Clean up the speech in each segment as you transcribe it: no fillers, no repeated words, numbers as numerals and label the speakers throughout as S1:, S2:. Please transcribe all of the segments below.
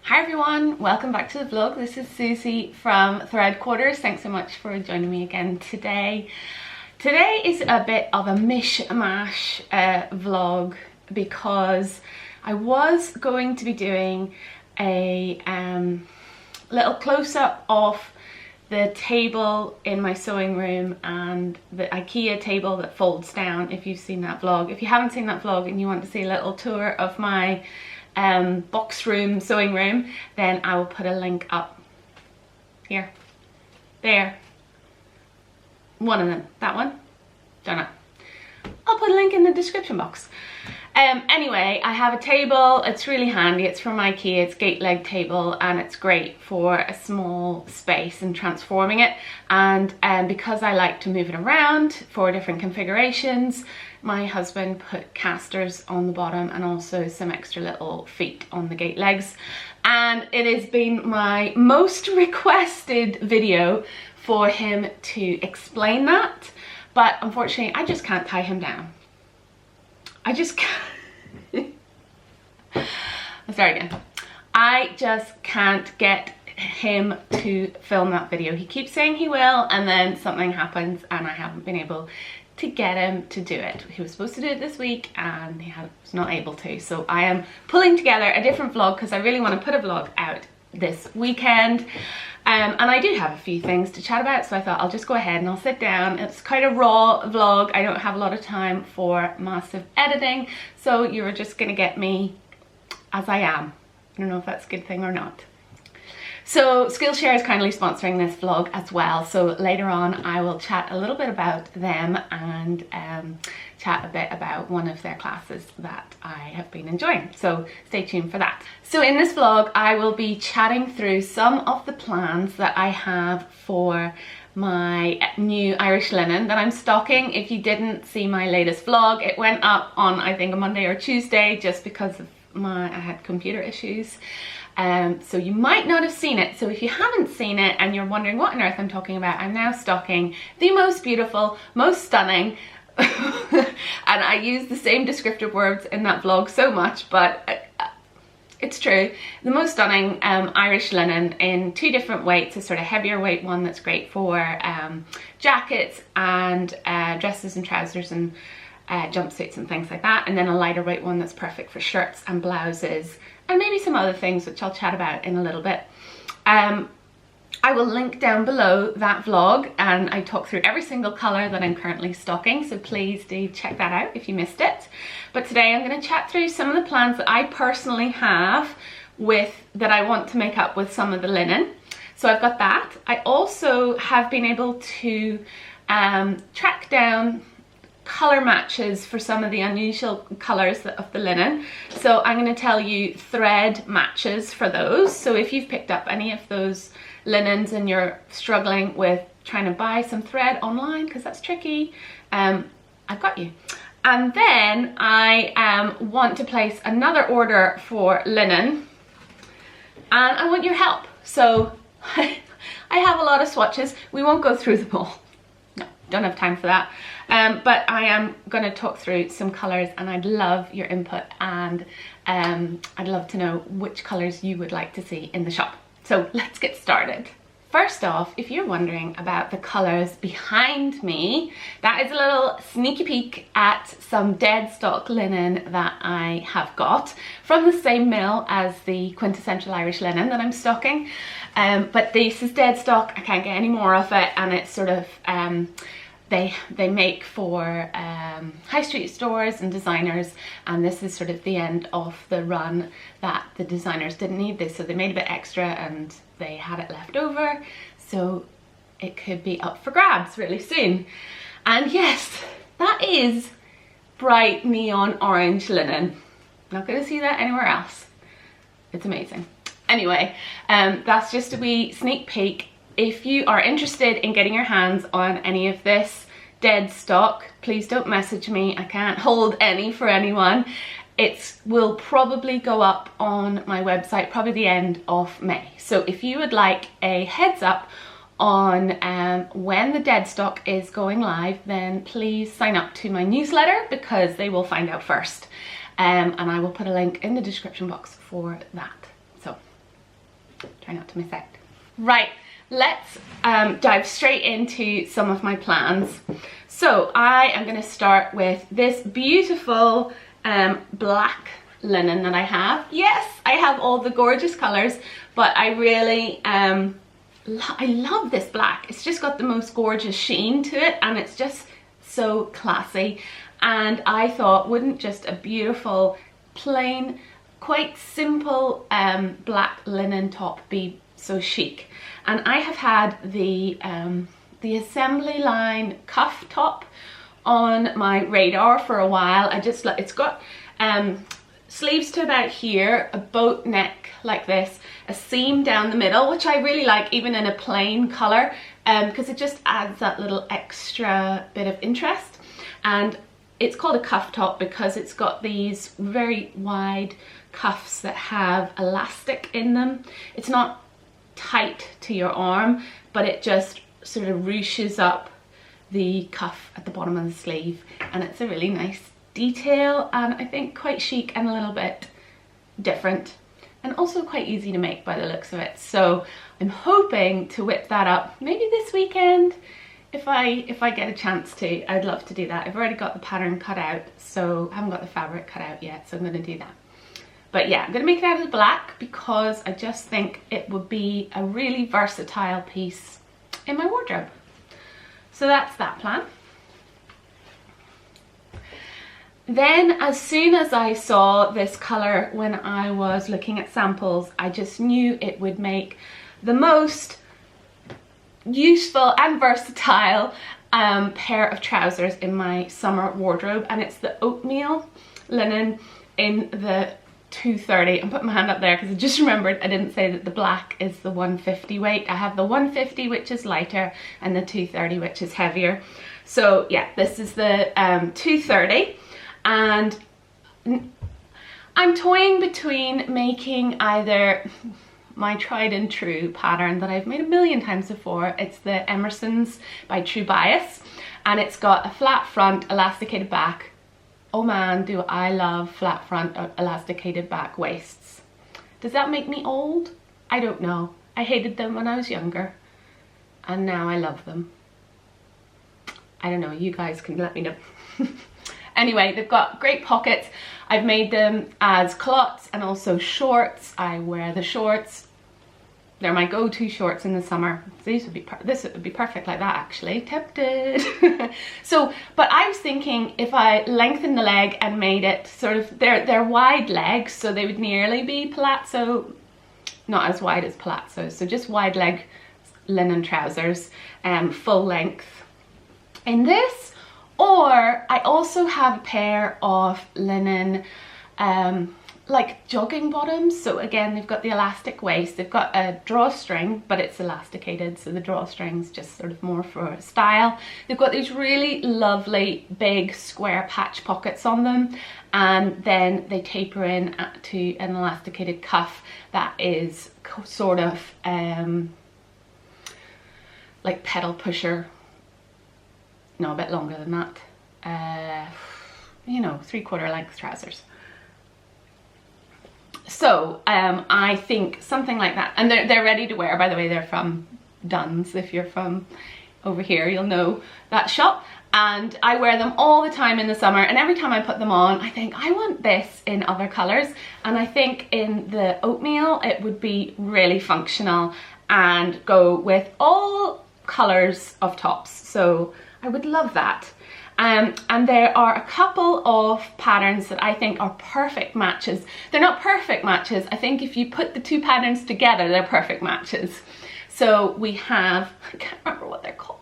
S1: Hi everyone, welcome back to the vlog. This is Susie from Thread Quarters. Thanks so much for joining me again today. Today is a bit of a mishmash vlog because I was going to be doing a little close-up of the table in my sewing room and the IKEA table that folds down, if you've seen that vlog. If you haven't seen that vlog and you want to see a little tour of my box room, sewing room, then I will put a link up here, there, one of them, that one, don't know. I'll put a link in the description box. Anyway, I have a table. It's really handy. It's from IKEA. It's gate leg table and it's great for a small space and transforming it. And because I like to move it around for different configurations, my husband put casters on the bottom and also some extra little feet on the gate legs. And it has been my most requested video for him to explain that. But unfortunately, I just can't tie him down. I just can't. I'll start again. I just can't get him to film that video. He keeps saying he will, and then something happens and I haven't been able to get him to do it. He was supposed to do it this week and he was not able to. So I am pulling together a different vlog because I really want to put a vlog out this weekend. And I do have a few things to chat about, so I thought I'll just go ahead and I'll sit down. It's quite a raw vlog. I don't have a lot of time for massive editing, so you're just gonna get me as I am. I don't know if that's a good thing or not. So Skillshare is kindly sponsoring this vlog as well, so later on I will chat a little bit about them and chat a bit about one of their classes that I have been enjoying, so stay tuned for that. So in this vlog I will be chatting through some of the plans that I have for my new Irish linen that I'm stocking. If you didn't see my latest vlog, it went up on I think a Monday or Tuesday just because of I had computer issues. So you might not have seen it. So if you haven't seen it and you're wondering what on earth I'm talking about, I'm now stocking the most beautiful, most stunning, and I use the same descriptive words in that vlog so much, but it's true, the most stunning Irish linen in two different weights, a sort of heavier weight one that's great for jackets and dresses and trousers and jumpsuits and things like that, and then a lighter weight one that's perfect for shirts and blouses and maybe some other things which I'll chat about in a little bit. I will link down below that vlog and I talk through every single colour that I'm currently stocking, so please do check that out if you missed it. But today I'm going to chat through some of the plans that I personally have that I want to make up with some of the linen. So I've got that. I also have been able to track down color matches for some of the unusual colors of the linen, so I'm going to tell you thread matches for those. So if you've picked up any of those linens and you're struggling with trying to buy some thread online because that's tricky, I've got you. And then I want to place another order for linen and I want your help. So I have a lot of swatches. We won't go through them all. No, don't have time for that. But I am going to talk through some colours and I'd love your input, and I'd love to know which colours you would like to see in the shop. So let's get started. First off, if you're wondering about the colours behind me, that is a little sneaky peek at some dead stock linen that I have got from the same mill as the quintessential Irish linen that I'm stocking. But this is dead stock, I can't get any more of it, and it's sort of they make for high street stores and designers, and this is sort of the end of the run that the designers didn't need this, so they made a bit extra and they had it left over, so it could be up for grabs really soon. And yes, that is bright neon orange linen. Not going to see that anywhere else. It's amazing. Anyway, that's just a wee sneak peek. If you are interested in getting your hands on any of this dead stock, please don't message me. I can't hold any for anyone. It will probably go up on my website probably the end of May. So if you would like a heads up on when the dead stock is going live, then please sign up to my newsletter because they will find out first. And I will put a link in the description box for that. So try not to miss out. Right, let's dive straight into some of my plans. So I am going to start with this beautiful black linen that I have. Yes, I have all the gorgeous colors, but I really I love this black. It's just got the most gorgeous sheen to it, and it's just so classy. And I thought, wouldn't just a beautiful plain, quite simple black linen top be so chic? And I have had the assembly line cuff top on my radar for a while. It's got sleeves to about here, a boat neck like this, a seam down the middle, which I really like even in a plain colour, because it just adds that little extra bit of interest. And it's called a cuff top because it's got these very wide cuffs that have elastic in them. It's not tight to your arm, but it just sort of ruches up the cuff at the bottom of the sleeve, and it's a really nice detail, and I think quite chic and a little bit different, and also quite easy to make by the looks of it. So I'm hoping to whip that up maybe this weekend if I get a chance to. I'd love to do that. I've already got the pattern cut out, so I haven't got the fabric cut out yet, so I'm going to do that. But yeah, I'm going to make it out of black because I just think it would be a really versatile piece in my wardrobe. So that's that plan. Then as soon as I saw this colour when I was looking at samples, I just knew it would make the most useful and versatile pair of trousers in my summer wardrobe, and it's the oatmeal linen in the 230. I'm putting my hand up there because I just remembered I didn't say that the black is the 150 weight. I have the 150, which is lighter, and the 230, which is heavier. So yeah, this is the 230, and I'm toying between making either my tried and true pattern that I've made a million times before. It's the Emerson's by True Bias, and it's got a flat front, elasticated back. Oh man, do I love flat front elasticated back waists. Does that make me old? I don't know. I hated them when I was younger, and now I love them. I don't know, you guys can let me know. Anyway, they've got great pockets. I've made them as culottes and also shorts. I wear the shorts. They're my go-to shorts in the summer. This would be perfect like that, actually. Tempted. So, but I was thinking if I lengthened the leg and made it sort of, they're wide legs, so they would nearly be palazzo, not as wide as palazzo, so just wide leg linen trousers, full length in this. Or I also have a pair of linen like jogging bottoms. So again, they've got the elastic waist, they've got a drawstring, but it's elasticated, so the drawstring's just sort of more for style. They've got these really lovely big square patch pockets on them, and then they taper in to an elasticated cuff that is sort of like pedal pusher, no, a bit longer than that, you know, 3/4 length trousers. So I think something like that, and they're ready to wear, by the way. They're from Dunn's. If you're from over here, you'll know that shop, and I wear them all the time in the summer, and every time I put them on I think I want this in other colors, and I think in the oatmeal it would be really functional and go with all colors of tops, so I would love that. And there are a couple of patterns that I think are perfect matches. They're not perfect matches. I think if you put the two patterns together, they're perfect matches. So we have, I can't remember what they're called.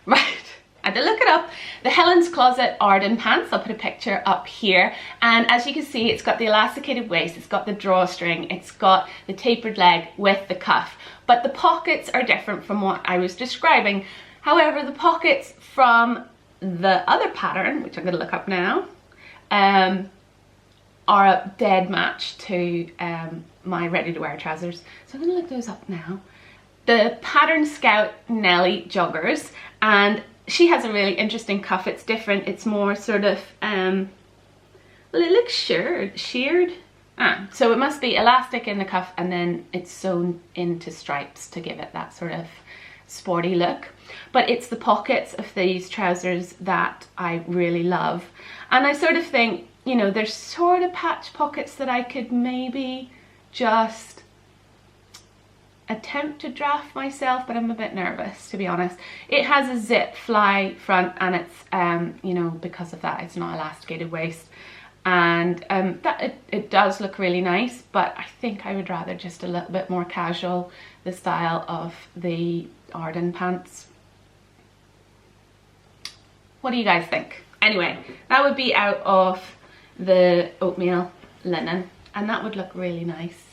S1: Right, I had to look it up. The Helen's Closet Arden pants. I'll put a picture up here. And as you can see, it's got the elasticated waist, it's got the drawstring, it's got the tapered leg with the cuff. But the pockets are different from what I was describing. However, the pockets from the other pattern, which I'm going to look up now, are a dead match to my ready-to-wear trousers. So I'm going to look those up now. The Pattern Scout Nelly joggers, and she has a really interesting cuff. It's different. It's more sort of, well, it looks sheared. So it must be elastic in the cuff and then it's sewn into stripes to give it that sort of sporty look. But it's the pockets of these trousers that I really love. And I sort of think, you know, there's sort of patch pockets that I could maybe just attempt to draft myself, but I'm a bit nervous, to be honest. It has a zip fly front and it's, you know, because of that, it's not elasticated waist. And it does look really nice, but I think I would rather just a little bit more casual, the style of the Arden pants. What do you guys think? Anyway, that would be out of the oatmeal linen, and that would look really nice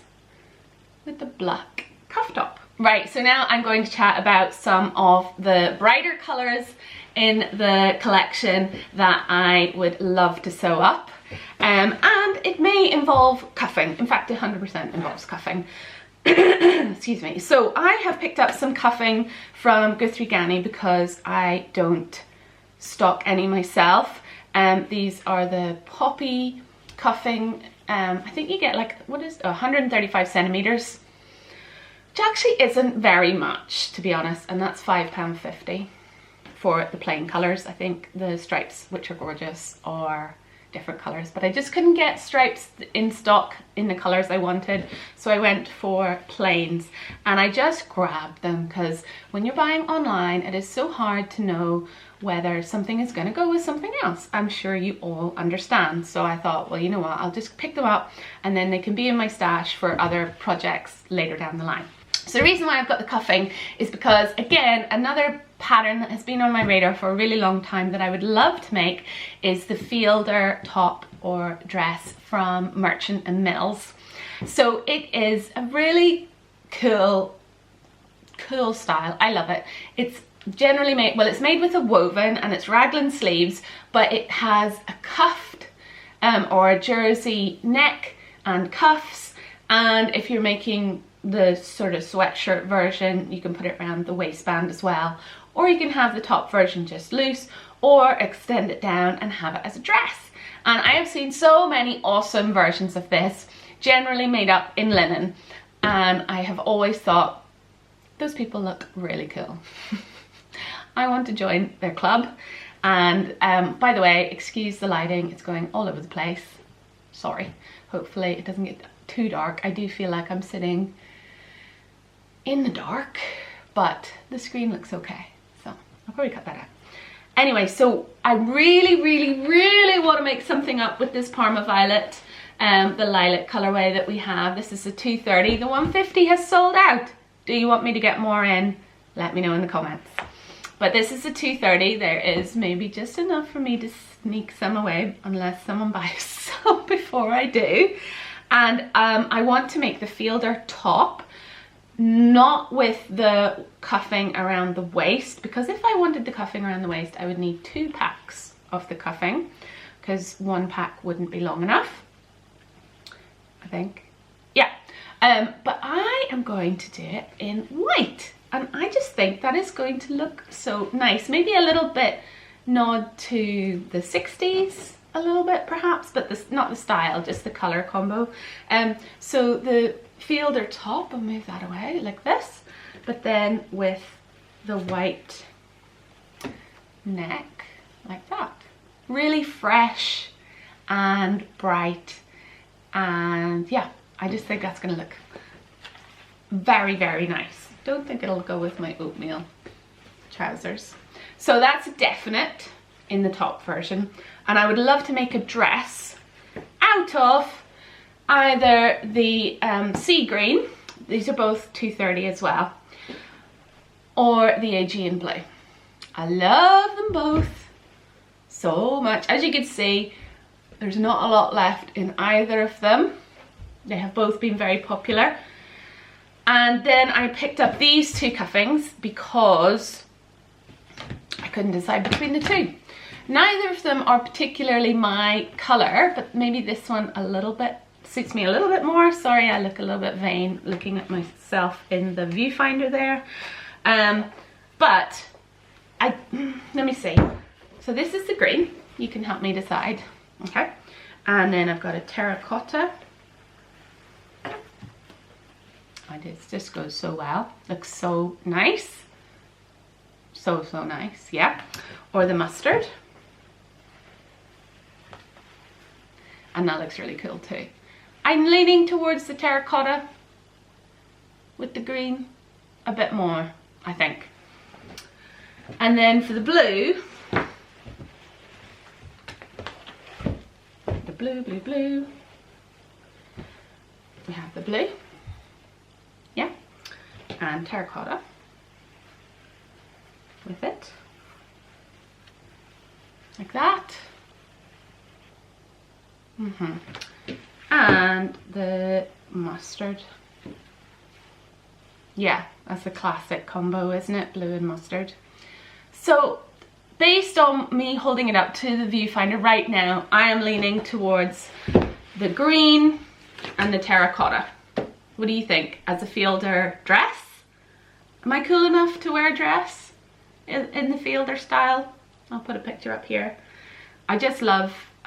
S1: with the black cuff top. Right, so now I'm going to chat about some of the brighter colours in the collection that I would love to sew up. And it may involve cuffing. In fact, 100% involves cuffing. Excuse me. So I have picked up some cuffing from Guthrie Ghani because I don't stock any myself. These are the poppy cuffing. I think you get like, 135 centimeters, which actually isn't very much, to be honest, and that's £5.50 for the plain colours. I think the stripes, which are gorgeous, are different colours, but I just couldn't get stripes in stock in the colours I wanted, so I went for plains, and I just grabbed them because when you're buying online it is so hard to know whether something is going to go with something else. I'm sure you all understand, so I thought, well, you know what, I'll just pick them up and then they can be in my stash for other projects later down the line. So the reason why I've got the cuffing is because, again, another pattern that has been on my radar for a really long time that I would love to make is the fielder top or dress from Merchant and Mills. So it is a really cool style. I love it. It's generally made, well, it's made with a woven and it's raglan sleeves, but it has a cuffed or a jersey neck and cuffs, and if you're making the sort of sweatshirt version, you can put it around the waistband as well, or you can have the top version just loose or extend it down and have it as a dress. And I have seen so many awesome versions of this, generally made up in linen, and I have always thought those people look really cool. I want to join their club. And by the way, excuse the lighting, it's going all over the place, sorry. Hopefully it doesn't get too dark. I do feel like I'm sitting in the dark, but the screen looks okay, so I'll probably cut that out. Anyway, so I really want to make something up with this Parma Violet, the lilac colorway that we have. This is the 230. The 150 has sold out. Do you want me to get more in? Let me know in the comments. But this is the 230. There is maybe just enough for me to sneak some away, unless someone buys some before I do. And I want to make the fielder top, not with the cuffing around the waist, because if I wanted the cuffing around the waist, I would need 2 packs of the cuffing, because 1 pack wouldn't be long enough, I think. Yeah, but I am going to do it in white, and I just think that is going to look so nice. Maybe a little bit nod to the 60s, a little bit perhaps, but this, not the style, just the color combo. So the fielder top, I'll move that away like this, but then with the white neck like that. Really fresh and bright, and yeah, I just think that's gonna look very nice. Don't think it'll go with my oatmeal trousers. So that's a definite in the top version, and I would love to make a dress out of either the sea green, these are both 230 as well, or the Aegean blue. I love them both so much. As you can see, there's not a lot left in either of them. They have both been very popular. And then I picked up these 2 cuffings because I couldn't decide between the 2. Neither of them are particularly my colour, but maybe this one a little bit suits me a little bit more. Sorry, I look a little bit vain looking at myself in the viewfinder there. But let me see. So this is the green. You can help me decide. Okay. And then I've got a terracotta It just goes so well. Looks so nice. So nice, yeah. Or the mustard. And that looks really cool too. I'm leaning towards the terracotta with the green a bit more, I think. And then for the blue, blue. We have the blue, yeah, and terracotta with it, like that. And the mustard. Yeah, that's a classic combo, isn't it? Blue and mustard. So based on me holding it up to the viewfinder right now, I am leaning towards the green and the terracotta. What do you think? As a fielder dress? Am I cool enough to wear a dress in the fielder style? I'll put a picture up here. I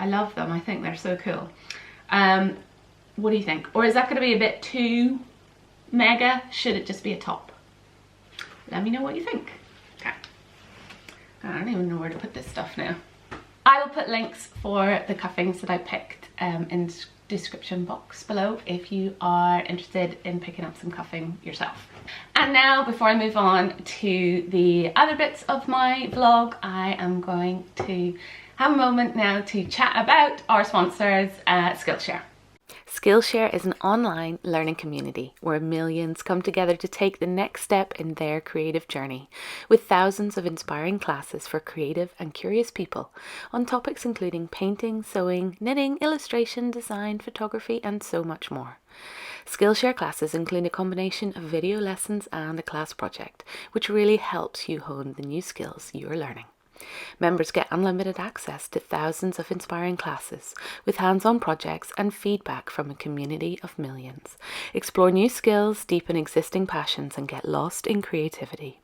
S1: love them. I think they're so cool. What do you think? Or is that going to be a bit too mega? Should it just be a top? Let me know what you think. Okay. I don't even know where to put this stuff now. I will put links for the cuffings that I picked in the description box below if you are interested in picking up some cuffing yourself. And now, before I move on to the other bits of my vlog, I am going to have a moment now to chat about our sponsors, Skillshare. Skillshare is an online learning community where millions come together to take the next step in their creative journey, with thousands of inspiring classes for creative and curious people on topics including painting, sewing, knitting, illustration, design, photography, and so much more. Skillshare classes include a combination of video lessons and a class project, which really helps you hone the new skills you are learning. Members get unlimited access to thousands of inspiring classes with hands-on projects and feedback from a community of millions. Explore new skills, deepen existing passions, and get lost in creativity.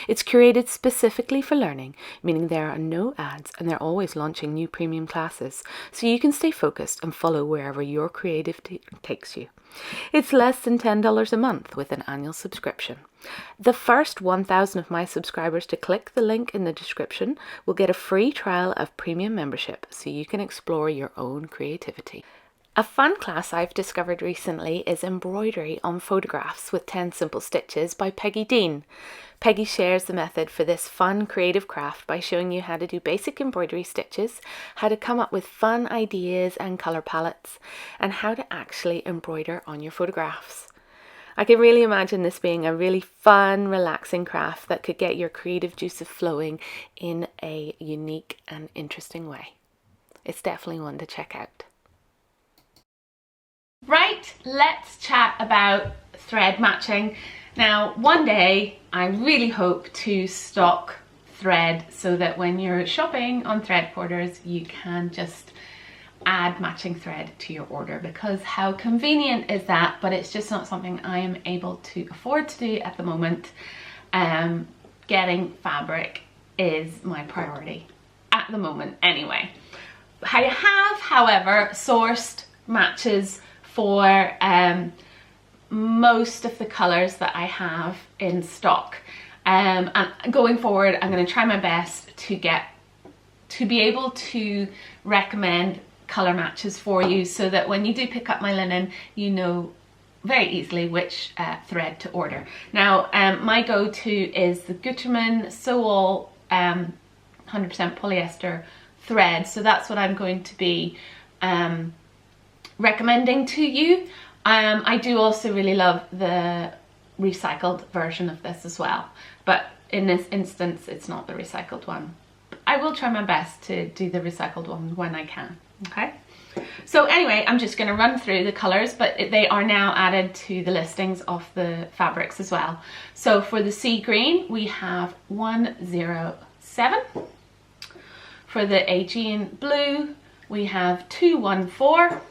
S1: It's curated specifically for learning, meaning there are no ads and they're always launching new premium classes, so you can stay focused and follow wherever your creativity takes you. It's less than $10 a month with an annual subscription. The first 1,000 of my subscribers to click the link in the description will get a free trial of premium membership so you can explore your own creativity. A fun class I've discovered recently is embroidery on photographs with 10 simple stitches by Peggy Dean. Peggy shares the method for this fun creative craft by showing you how to do basic embroidery stitches, how to come up with fun ideas and colour palettes, and how to actually embroider on your photographs. I can really imagine this being a really fun, relaxing craft that could get your creative juices flowing in a unique and interesting way. It's definitely one to check out. Right, let's chat about thread matching. Now, one day I really hope to stock thread so that when you're shopping on Thread Quarters, you can just add matching thread to your order, because how convenient is that? But it's just not something I am able to afford to do at the moment. Getting fabric is my priority at the moment anyway. I have, however, sourced matches for most of the colours that I have in stock, and going forward I'm going to try my best to be able to recommend colour matches for you, so that when you do pick up my linen, you know very easily which thread to order. Now, my go-to is the Gutermann Sew All 100% polyester thread, so that's what I'm going to be recommending to you. I do also really love the recycled version of this as well, but in this instance it's not the recycled one. I will try my best to do the recycled one when I can. Okay, so anyway, I'm just going to run through the colours, but they are now added to the listings of the fabrics as well. So for the sea green we have 107. For the Aegean blue we have 214.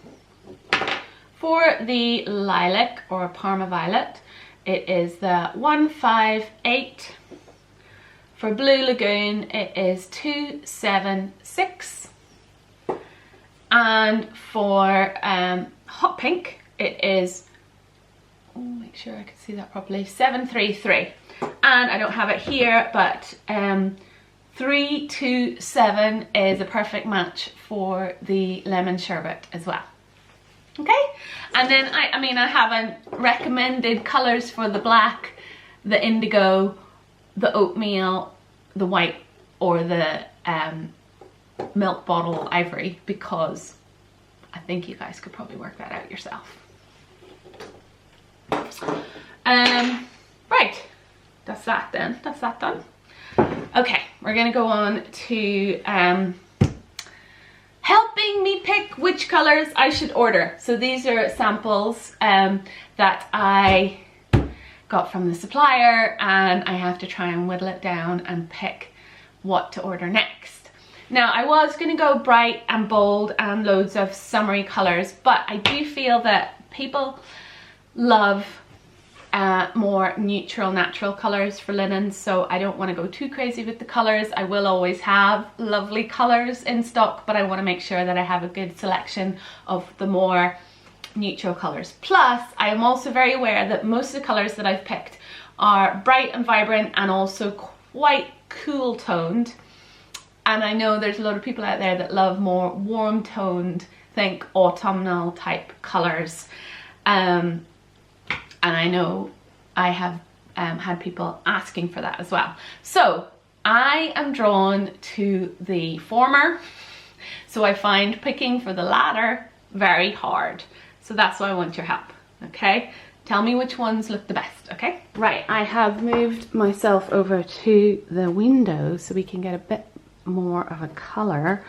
S1: For the lilac or Parma violet, it is the 158. For Blue Lagoon, it is 276. And for hot pink, it is, oh my make sure I can see that properly. 733. And I don't have it here, but 327 is a perfect match for the lemon sherbet as well. Okay, and then I haven't recommended colors for the black, the indigo, the oatmeal, the white, or the milk bottle ivory, because I think you guys could probably work that out yourself. Right, that's that then, that's that done. Okay, we're gonna go on to helping me pick which colors I should order. So these are samples that I got from the supplier, and I have to try and whittle it down and pick what to order next. Now, I was gonna go bright and bold and loads of summery colors, but I do feel that people love more neutral, natural colors for linens, so I don't want to go too crazy with the colors. I will always have lovely colors in stock, but I want to make sure that I have a good selection of the more neutral colors. Plus, I am also very aware that most of the colors that I've picked are bright and vibrant and also quite cool toned. And I know there's a lot of people out there that love more warm toned, think autumnal type colors. And I know I have had people asking for that as well. So I am drawn to the former. So I find picking for the latter very hard. So that's why I want your help, okay? Tell me which ones look the best, okay? Right, I have moved myself over to the window so we can get a bit more of a color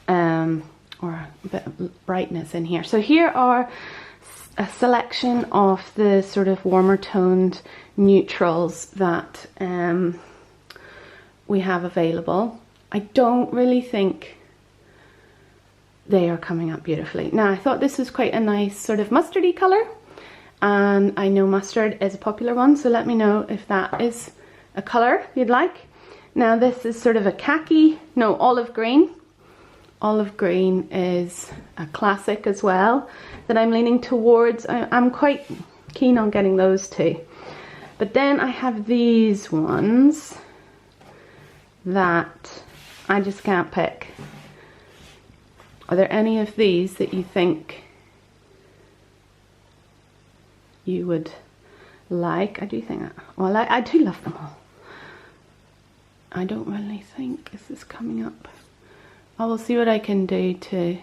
S1: or a bit of brightness in here. So here are a selection of the sort of warmer toned neutrals that we have available. I don't really think they are coming up beautifully. Now, I thought this was quite a nice sort of mustardy color, and I know mustard is a popular one, so let me know if that is a color you'd like. Now, this is sort of a khaki, no, olive green. Olive green is a classic as well that I'm leaning towards. I'm quite keen on getting those too. But then I have these ones that I just can't pick. Are there any of these that you think you would like? I do think that, well, I do love them all. I don't really think this is coming up. I will see what I can do to,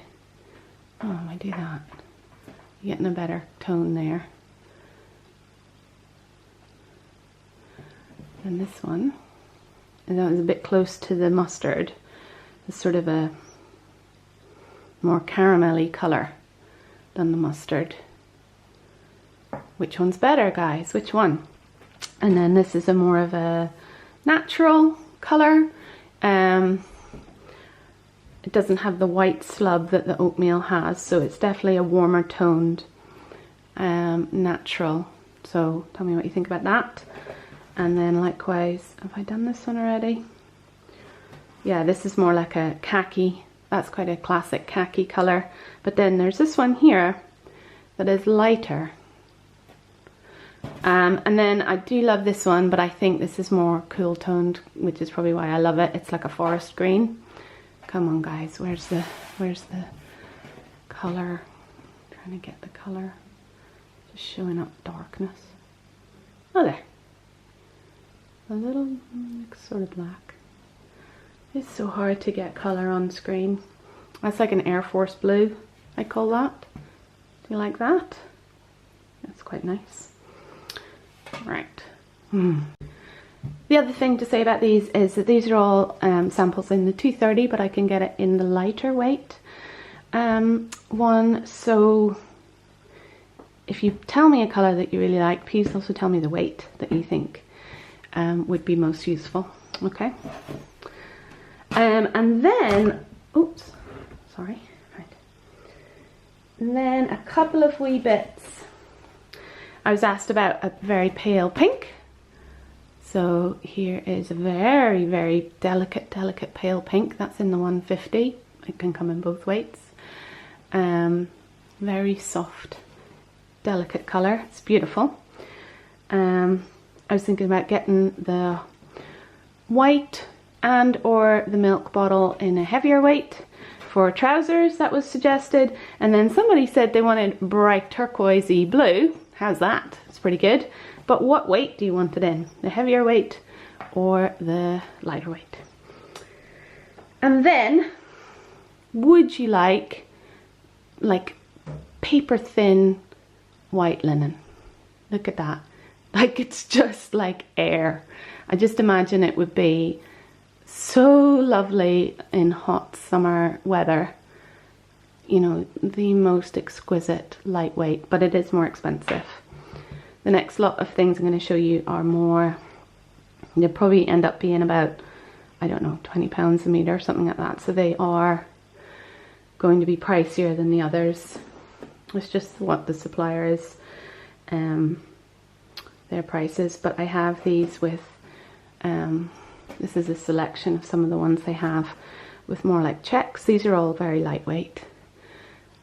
S1: oh, I do that. Getting a better tone there. And this one, and that was a bit close to the mustard. It's sort of a more caramelly colour than the mustard. Which one's better, guys? Which one? And then this is a more of a natural colour. It doesn't have the white slub that the oatmeal has, so it's definitely a warmer toned natural. So tell me what you think about that. And then likewise, have I done this one already? Yeah, this is more like a khaki. That's quite a classic khaki colour. But then there's this one here that is lighter. And then I do love this one, but I think this is more cool toned, which is probably why I love it. It's like a forest green. Come on, guys, where's the color? I'm trying to get the color. Just showing up darkness. Oh, there. A little sort of black. It's so hard to get color on screen. That's like an Air Force blue, I call that. Do you like that? That's quite nice. Right. The other thing to say about these is that these are all samples in the 230, but I can get it in the lighter weight one. So if you tell me a colour that you really like, please also tell me the weight that you think would be most useful. Okay. And then, oops, sorry. Right. And then a couple of wee bits. I was asked about a very pale pink. So here is a very, very delicate pale pink. That's in the 150. It can come in both weights. Very soft, delicate colour. It's beautiful. I was thinking about getting the white and or the milk bottle in a heavier weight for trousers, that was suggested. And then somebody said they wanted bright turquoisey blue. How's that? It's pretty good. But what weight do you want it in? The heavier weight or the lighter weight? And then, would you like paper thin white linen? Look at that. Like, it's just like air. I just imagine it would be so lovely in hot summer weather. You know, the most exquisite lightweight, but it is more expensive. The next lot of things I'm going to show you are more, they'll probably end up being about, I don't know, £20 a metre or something like that. So they are going to be pricier than the others. It's just what the supplier is, their prices. But I have these with, this is a selection of some of the ones they have with more like checks. These are all very lightweight.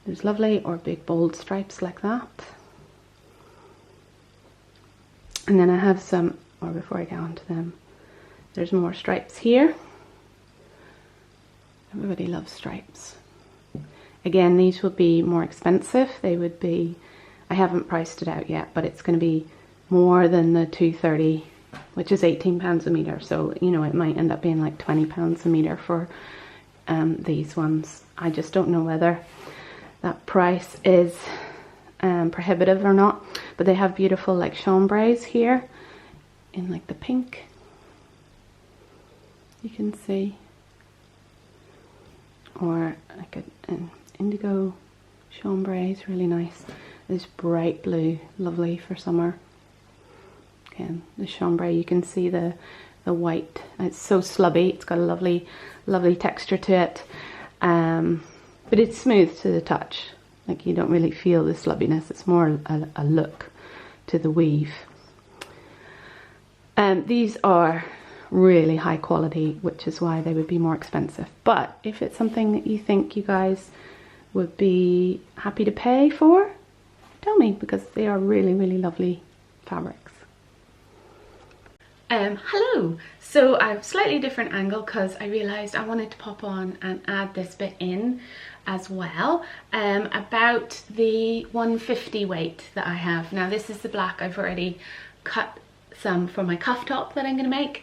S1: There's lovely or big bold stripes like that. And then I have some, or before I get on to them, there's more stripes here. Everybody loves stripes. Again, these will be more expensive. They would be, I haven't priced it out yet, but it's going to be more than the 230, which is £18 a metre. So, you know, it might end up being like £20 a metre for these ones. I just don't know whether that price is prohibitive or not. But they have beautiful like chambrays here in like the pink. You can see. Or like an indigo chambray is really nice. This bright blue, lovely for summer. Again, the chambray, you can see the white. It's so slubby. It's got a lovely texture to it, but it's smooth to the touch. Like, you don't really feel the slubbiness. It's more a look to the weave. These are really high quality, which is why they would be more expensive. But if it's something that you think you guys would be happy to pay for, tell me, because they are really lovely fabrics. Hello. So I have a slightly different angle because I realised I wanted to pop on and add this bit in as well, about the 150 weight that I have. Now this is the black. I've already cut some for my cuff top that I'm going to make,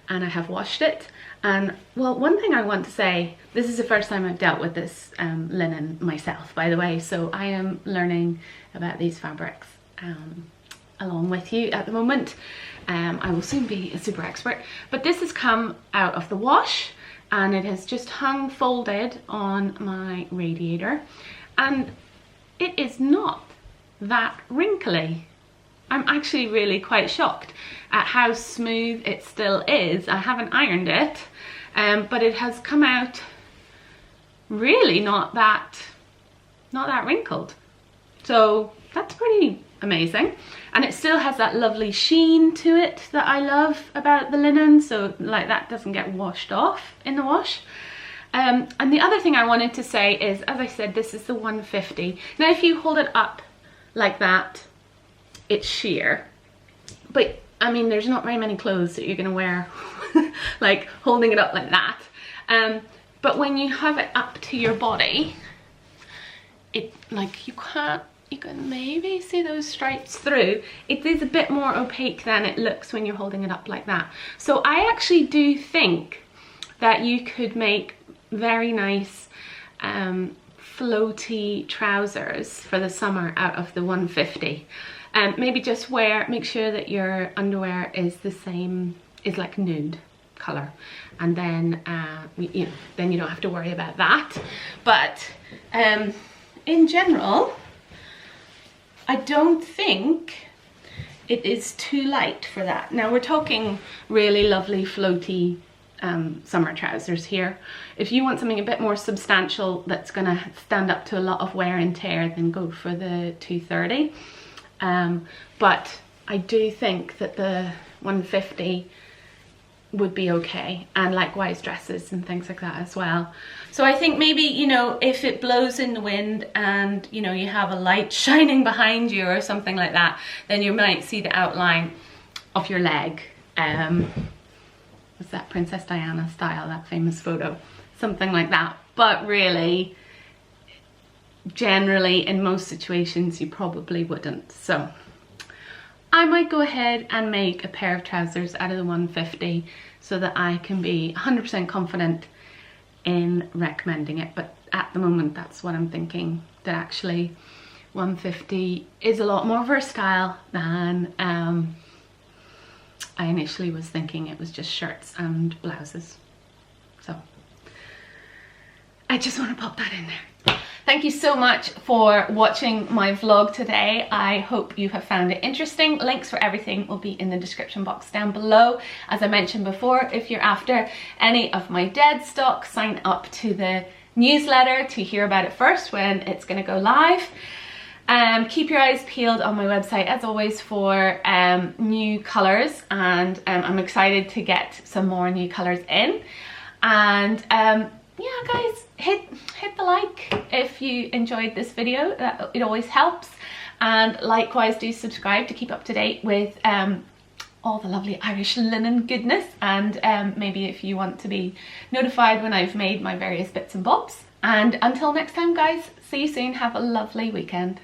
S1: and I have washed it. And well, one thing I want to say, this is the first time I've dealt with this linen myself, by the way, so I am learning about these fabrics along with you at the moment. I will soon be a super expert, but this has come out of the wash and it has just hung folded on my radiator, and it is not that wrinkly. I'm actually really quite shocked at how smooth it still is. I haven't ironed it, but it has come out really not that wrinkled. So that's pretty amazing. And it still has that lovely sheen to it that I love about the linen, so like that doesn't get washed off in the wash. And the other thing I wanted to say is, as I said, this is the 150. Now if you hold it up like that, it's sheer, but I mean, there's not very many clothes that you're gonna wear like holding it up like that. But when you have it up to your body, it, like, you can maybe see those stripes through. It is a bit more opaque than it looks when you're holding it up like that. So I actually do think that you could make very nice floaty trousers for the summer out of the 150. Maybe just make sure that your underwear is the same, is like nude color, and then then you don't have to worry about that. But in general, I don't think it is too light for that. Now we're talking really lovely floaty summer trousers here. If you want something a bit more substantial that's gonna stand up to a lot of wear and tear, then go for the 230. But I do think that the 150 would be okay, and likewise dresses and things like that as well. So I think maybe, you know, if it blows in the wind and, you know, you have a light shining behind you or something like that, then you might see the outline of your leg. Was that Princess Diana style, that famous photo? Something like that. But really, generally in most situations you probably wouldn't. So I might go ahead and make a pair of trousers out of the 150 so that I can be 100% confident in recommending it. But at the moment, that's what I'm thinking, that actually 150 is a lot more versatile than I initially was thinking. It was just shirts and blouses. So I just want to pop that in there. Thank you so much for watching my vlog today. I hope you have found it interesting. Links for everything will be in the description box down below. As I mentioned before, if you're after any of my dead stock, sign up to the newsletter to hear about it first when it's going to go live. Keep your eyes peeled on my website as always for new colours, and I'm excited to get some more new colours in. And yeah guys, hit the like if you enjoyed this video. It always helps, and likewise do subscribe to keep up to date with all the lovely Irish linen goodness, and maybe if you want to be notified when I've made my various bits and bobs. And until next time guys, see you soon, have a lovely weekend.